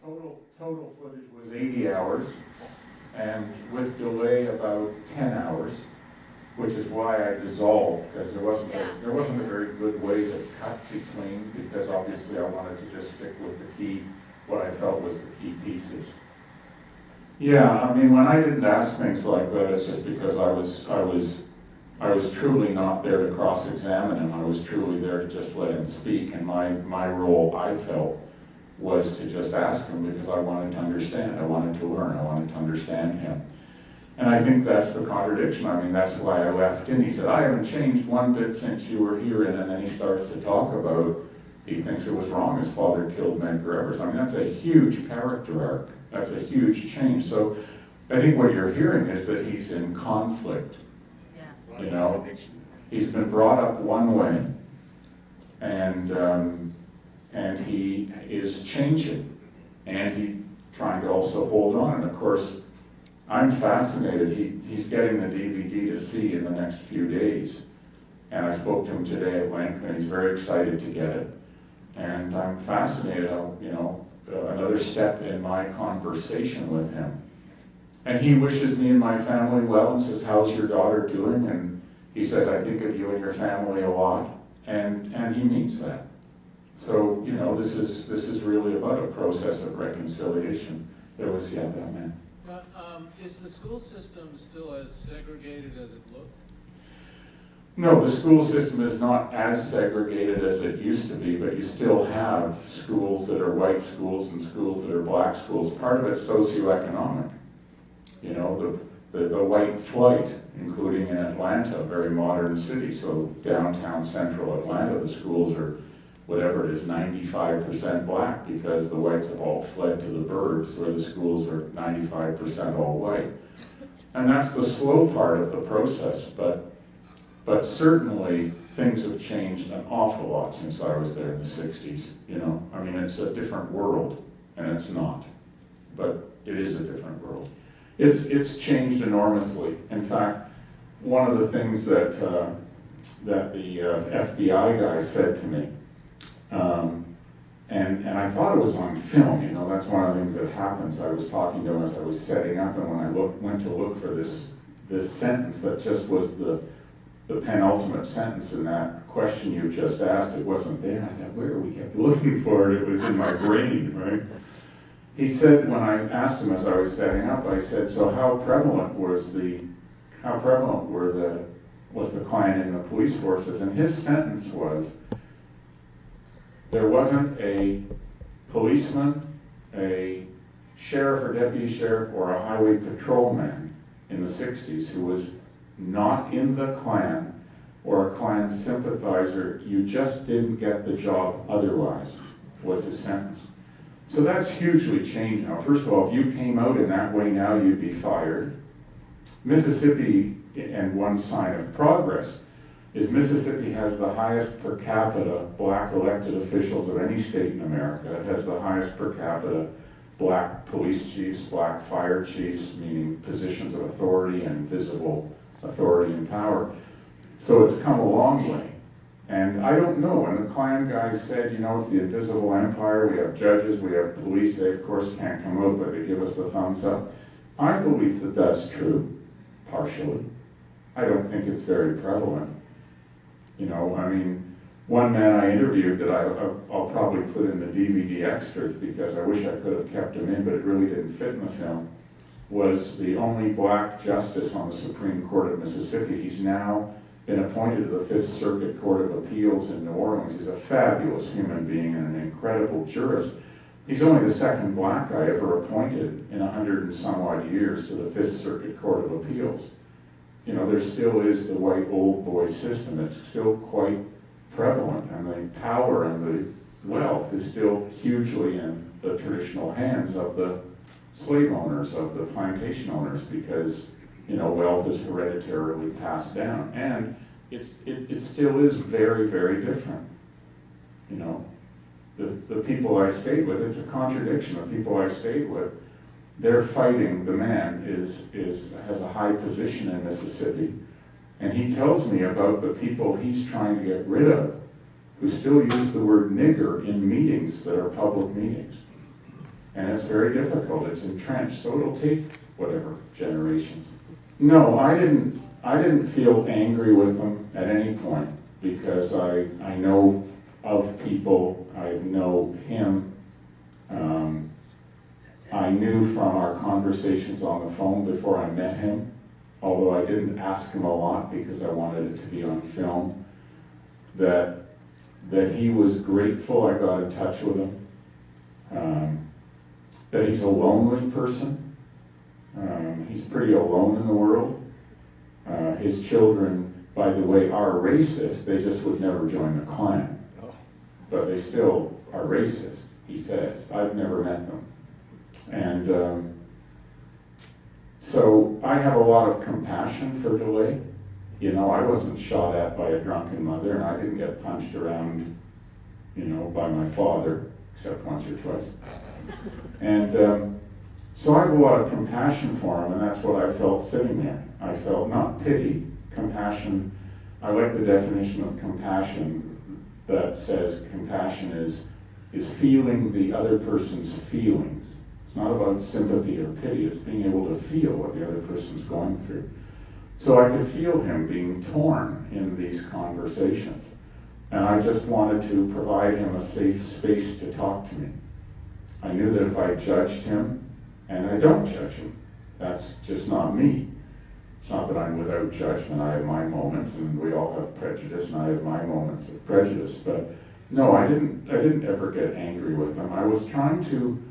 Total footage was 80 hours, and with delay about 10 hours, which is why I dissolved, because there wasn't a very good way to cut between, because obviously I wanted to just stick with the key, what I felt was the key pieces. Yeah, I mean, when I didn't ask things like that, it's just because I was truly not there to cross-examine him. I was truly there to just let him speak, and my role, I felt, was to just ask him because I wanted to understand. I wanted to learn. I wanted to understand him. And I think that's the contradiction. I mean, that's why I left in. He said, I haven't changed one bit since you were here. And then he starts to talk about, he thinks it was wrong his father killed Medgar Evers. I mean, that's a huge character arc. That's a huge change. So I think what you're hearing is that he's in conflict. Yeah. You know, he's been brought up one way, and he is changing, and he's trying to also hold on. And of course, I'm fascinated. He's getting the DVD to see in the next few days, and I spoke to him today at length, and he's very excited to get it. And I'm fascinated how, you know, another step in my conversation with him. And he wishes me and my family well and says, how's your daughter doing? And he says, I think of you and your family a lot. And he means that. So, you know, this is really about a process of reconciliation. There was, that man. Is the school system still as segregated as it looked? No, the school system is not as segregated as it used to be, but you still have schools that are white schools and schools that are black schools. Part of it's socioeconomic. You know, the white flight, including in Atlanta, a very modern city, so downtown central Atlanta, the schools are, whatever it is, 95% black because the whites have all fled to the burbs where the schools are 95% all white. And that's the slow part of the process, but certainly things have changed an awful lot since I was there in the 60s, you know. I mean, it's a different world, and it's not, but it is a different world. It's changed enormously. In fact, one of the things that the FBI guy said to me, and I thought it was on film, you know, that's one of the things that happens. I was talking to him as I was setting up, and when I went to look for this sentence that just was the penultimate sentence in that question you just asked, it wasn't there. I thought, where? We kept looking for it. It was in my brain, right? He said, when I asked him as I was setting up, I said, so how prevalent was the Klan in the police forces? And his sentence was, there wasn't a policeman, a sheriff or deputy sheriff, or a highway patrolman in the 60s who was not in the Klan or a Klan sympathizer. You just didn't get the job otherwise, was his sentence. So that's hugely changed now. First of all, if you came out in that way now, you'd be fired. Mississippi, and one sign of progress, is Mississippi has the highest per capita black elected officials of any state in America. It has the highest per capita black police chiefs, black fire chiefs, meaning positions of authority and visible authority and power. So it's come a long way. And I don't know, when the Klan guys said, you know, it's the invisible empire, we have judges, we have police, they of course can't come out, but they give us the thumbs up. I believe that that's true, partially. I don't think it's very prevalent. You know, I mean, one man I interviewed that I'll probably put in the DVD extras because I wish I could have kept him in, but it really didn't fit in the film, was the only black justice on the Supreme Court of Mississippi. He's now been appointed to the Fifth Circuit Court of Appeals in New Orleans. He's a fabulous human being and an incredible jurist. He's only the second black guy ever appointed in 100 and some odd years to the Fifth Circuit Court of Appeals. You know, there still is the white old boy system. It's still quite prevalent, and the power and the wealth is still hugely in the traditional hands of the slave owners, of the plantation owners, because, you know, wealth is hereditarily passed down. And it still is very, very different. You know, the people I stayed with, it's a contradiction. The people I stayed with, they're fighting, the man has a high position in Mississippi, and he tells me about the people he's trying to get rid of who still use the word nigger in meetings that are public meetings. And it's very difficult, it's entrenched, so it'll take whatever generations. No, I didn't feel angry with them at any point, because I know of people, I know him. I knew from our conversations on the phone before I met him, although I didn't ask him a lot because I wanted it to be on film, that he was grateful I got in touch with him, that he's a lonely person. He's pretty alone in the world. His children, by the way, are racist. They just would never join the Klan. But they still are racist, he says. I've never met them. And so I have a lot of compassion for DeLay. You know, I wasn't shot at by a drunken mother, and I didn't get punched around, you know, by my father, except once or twice. And so I have a lot of compassion for him, and that's what I felt sitting there. I felt not pity, compassion. I like the definition of compassion that says compassion is feeling the other person's feelings. It's not about sympathy or pity, it's being able to feel what the other person's going through. So I could feel him being torn in these conversations. And I just wanted to provide him a safe space to talk to me. I knew that if I judged him, and I don't judge him, that's just not me. It's not that I'm without judgment. I have my moments, and we all have prejudice, and I have my moments of prejudice. But no, I didn't ever get angry with him. I was trying to,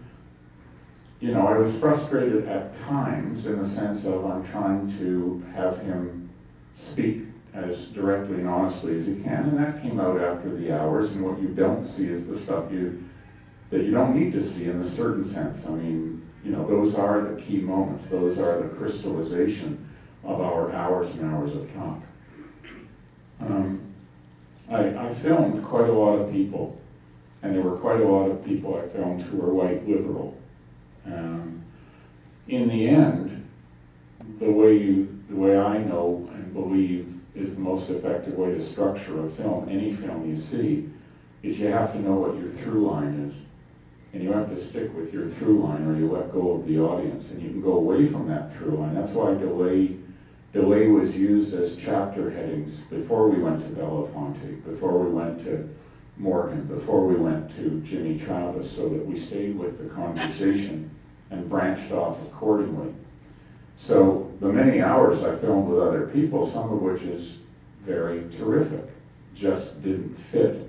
you know, I was frustrated at times in the sense of I'm trying to have him speak as directly and honestly as he can, and that came out after the hours. And what you don't see is the stuff that you don't need to see in a certain sense. I mean, you know, those are the key moments. Those are the crystallization of our hours and hours of talk. I filmed quite a lot of people, and there were quite a lot of people I filmed who were white liberal. In the end, the way I know and believe is the most effective way to structure a film, any film you see, is you have to know what your through line is. And you have to stick with your through line, or you let go of the audience, and you can go away from that through line. That's why delay was used as chapter headings before we went to Belafonte, before we went to Morgan, before we went to Jimmy Travis, so that we stayed with the conversation and branched off accordingly. So the many hours I filmed with other people, some of which is very terrific, just didn't fit.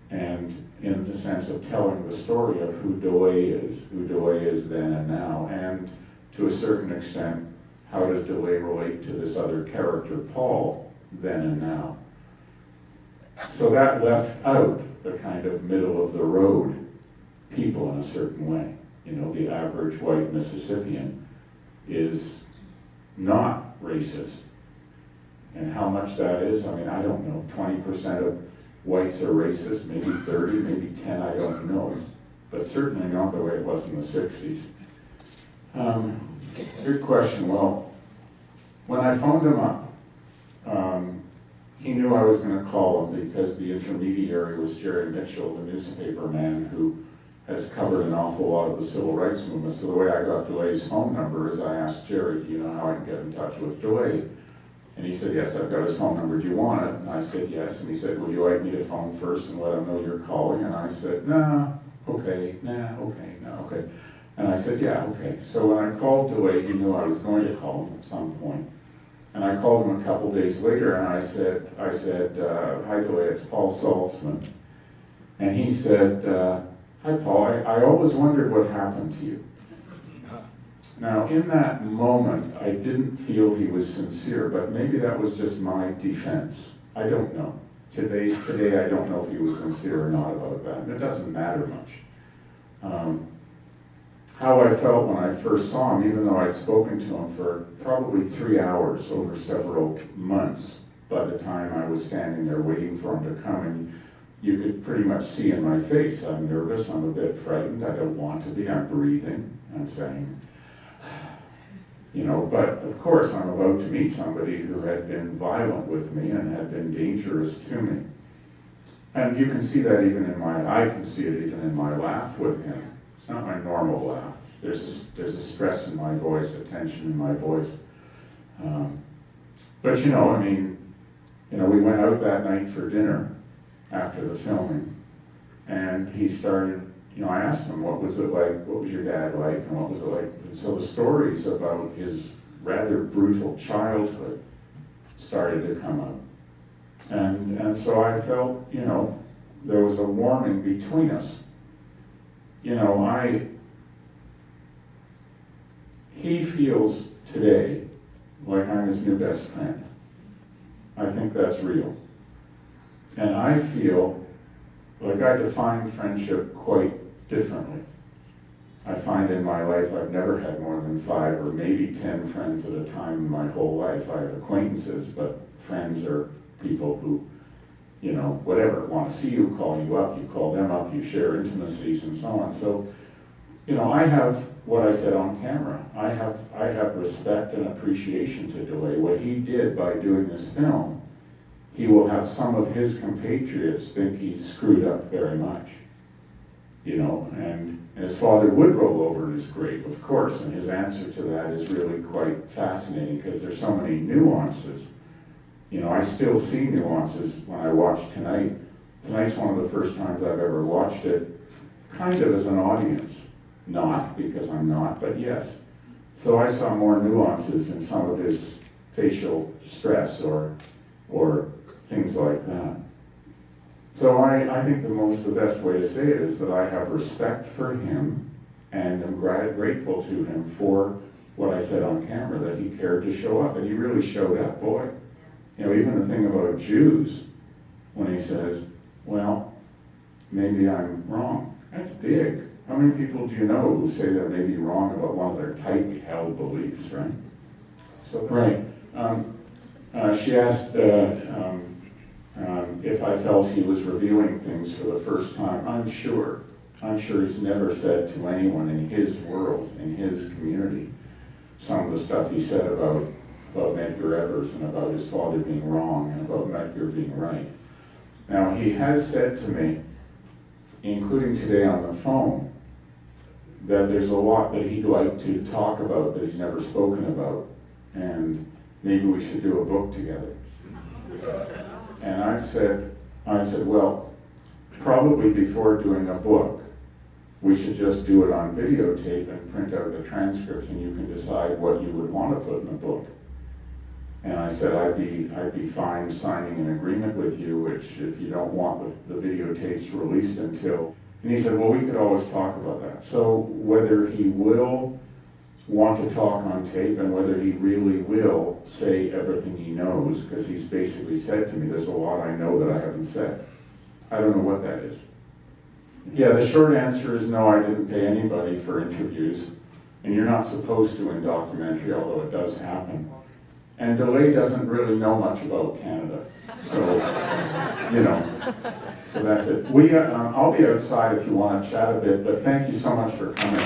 And in the sense of telling the story of who DeLay is then and now, and to a certain extent, how does DeLay relate to this other character, Paul, then and now. So that left out the kind of middle of the road people in a certain way. You know, the average white Mississippian is not racist. And how much that is, I mean, I don't know, 20% of whites are racist, maybe 30, maybe 10, I don't know. But certainly not the way it was in the 60s. Good question. Well, when I phoned him up, he knew I was going to call him because the intermediary was Jerry Mitchell, the newspaper man who has covered an awful lot of the civil rights movement. So the way I got DeLay's phone number is I asked Jerry, do you know how I can get in touch with DeLay? And he said, yes, I've got his phone number. Do you want it? And I said, yes. And he said, would you like me to phone first and let him know you're calling? And I said, okay. And I said, yeah, okay. So when I called DeLay, he knew I was going to call him at some point. And I called him a couple days later, and I said, hi DeLay, it's Paul Saltzman. And he said, hi Paul, I always wondered what happened to you. Now, in that moment, I didn't feel he was sincere, but maybe that was just my defense. I don't know. Today I don't know if he was sincere or not about that, and it doesn't matter much. How I felt when I first saw him, even though I'd spoken to him for probably 3 hours over several months, by the time I was standing there waiting for him to come, and you could pretty much see in my face, I'm nervous, I'm a bit frightened, I don't want to be, I'm breathing, I'm saying, you know, but of course I'm about to meet somebody who had been violent with me and had been dangerous to me. And you can see that even I can see it even in my laugh with him. It's not my normal laugh. There's a stress in my voice, a tension in my voice. But you know, I mean, you know, we went out that night for dinner after the filming, and he started, you know, I asked him, what was it like, what was your dad like, and what was it like? And so the stories about his rather brutal childhood started to come up. And so I felt, you know, there was a warming between us. You know, he feels today like I'm his new best friend. I think that's real. And I feel like I define friendship quite differently. I find in my life I've never had more than 5 or maybe 10 friends at a time in my whole life. I have acquaintances, but friends are people who, you know, whatever, want to see you, call you up, you call them up, you share intimacies and so on. So, you know, I have what I said on camera. I have respect and appreciation to DeLay. What he did by doing this film, he will have some of his compatriots think he's screwed up very much. You know, and his father would roll over in his grave, of course, and his answer to that is really quite fascinating because there's so many nuances. You know, I still see nuances when I watch tonight. Tonight's one of the first times I've ever watched it kind of as an audience. Not because I'm not, but yes. So I saw more nuances in some of his facial stress or things like that. So I think the best way to say it is that I have respect for him and am grateful to him for what I said on camera, that he cared to show up, and he really showed up, boy. You know, even the thing about Jews, when he says, well, maybe I'm wrong. That's big. How many people do you know who say they may be wrong about one of their tightly held beliefs, right? So, right. She asked if I felt he was revealing things for the first time. I'm sure he's never said to anyone in his world, in his community, some of the stuff he said about Medgar Evers and about his father being wrong and about Medgar being right. Now, he has said to me, including today on the phone, that there's a lot that he'd like to talk about that he's never spoken about, and maybe we should do a book together. And I said, well, probably before doing a book, we should just do it on videotape and print out the transcripts, and you can decide what you would want to put in a book. And I said, I'd be fine signing an agreement with you, which if you don't want the videotapes released until, and he said, well, we could always talk about that. So whether he will want to talk on tape and whether he really will say everything he knows, because he's basically said to me, there's a lot I know that I haven't said. I don't know what that is. Yeah, the short answer is no, I didn't pay anybody for interviews, and you're not supposed to in documentary, although it does happen. And DeLay doesn't really know much about Canada, so, you know, so that's it. I'll be outside if you want to chat a bit, but thank you so much for coming.